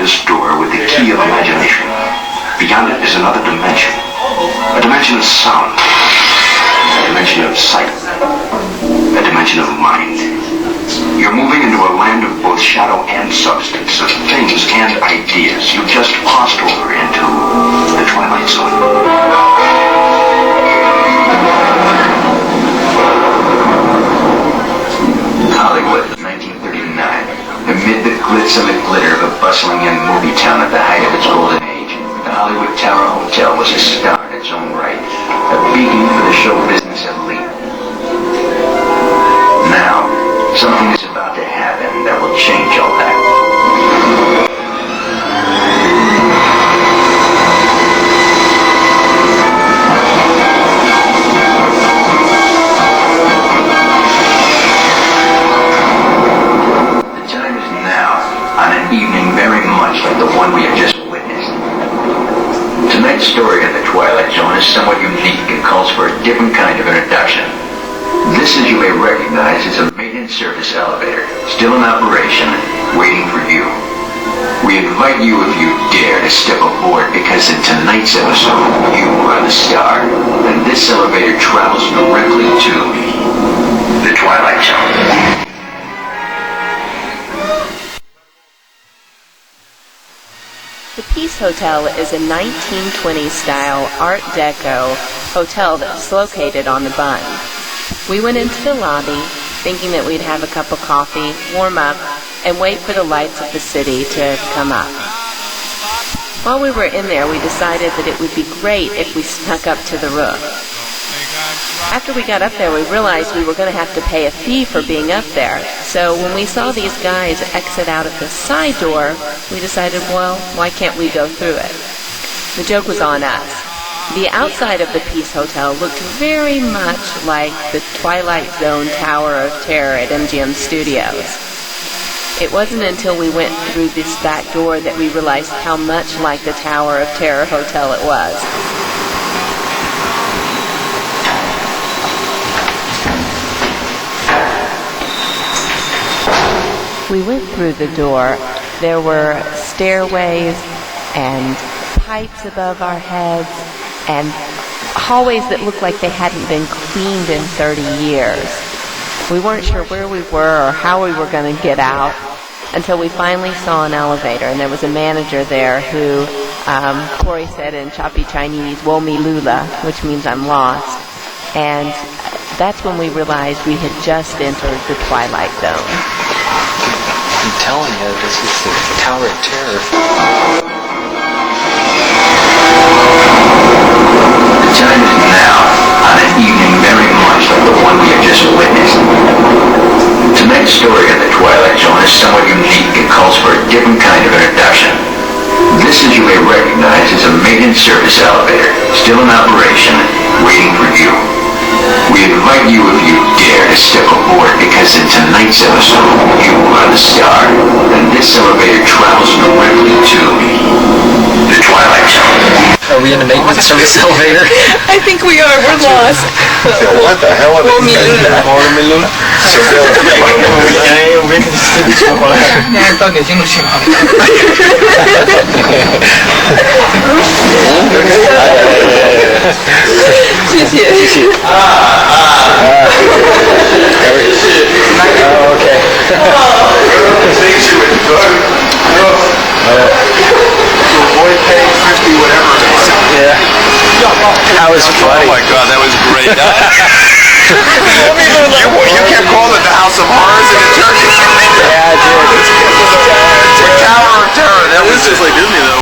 this door with the key of imagination. Beyond it is another dimension. A dimension of sound. A dimension of sight. A dimension of mind. You're moving into a land of both shadow and substance, of things and ideas. You just crossed over into the Twilight Zone. Hollywood, 1939. Amid the glitz and the glitter of a bustling young movie town at the height of its golden age, the Hollywood Tower Hotel was a star in its own right, a beacon for the show business elite. Now, something is about to happen that will change all that. The time is now, on an evening very much like the one we have just witnessed. Tonight's story in the Twilight Zone is somewhat unique and calls for a different kind of introduction. This, as you may recognize, is a maintenance service elevator, still in operation, waiting for you. We invite you, if you dare, to step aboard, because in tonight's episode, you are the star, and this elevator travels directly to the Twilight Zone. The Peace Hotel is a 1920s-style Art Deco hotel that's located on the Bund. We went into the lobby, thinking that we'd have a cup of coffee, warm up, and wait for the lights of the city to come up. While we were in there, we decided that it would be great if we snuck up to the roof. After we got up there, we realized we were going to have to pay a fee for being up there. So when we saw these guys exit out of the side door, we decided, well, why can't we go through it? The joke was on us. The outside of the Peace Hotel looked very much like the Twilight Zone Tower of Terror at MGM Studios. It wasn't until we went through this back door that we realized how much like the Tower of Terror Hotel it was. We went through the door. There were stairways and pipes above our heads and hallways that looked like they hadn't been cleaned in 30 years. We weren't sure where we were or how we were going to get out until we finally saw an elevator, and there was a manager there who, Cory said in choppy Chinese, "Wo mi lula," which means I'm lost. And that's when we realized we had just entered the Twilight Zone. I'm telling you, this is the Tower of Terror. The time is now, on an evening very much like the one we have just witnessed. Tonight's story in the Twilight Zone is somewhat unique and calls for a different kind of introduction. This, as you may recognize, is a maintenance service elevator, still in operation, waiting for you. We invite you, if you dare, to step aboard, because in tonight's episode, you are the star, and this elevator travels directly to the Twilight Zone. Are we in the maintenance service elevator? I think we are. We're lost. What the hell are they saying? That was funny. Oh my God, that was great. You kept calling it the House of Horrors, and it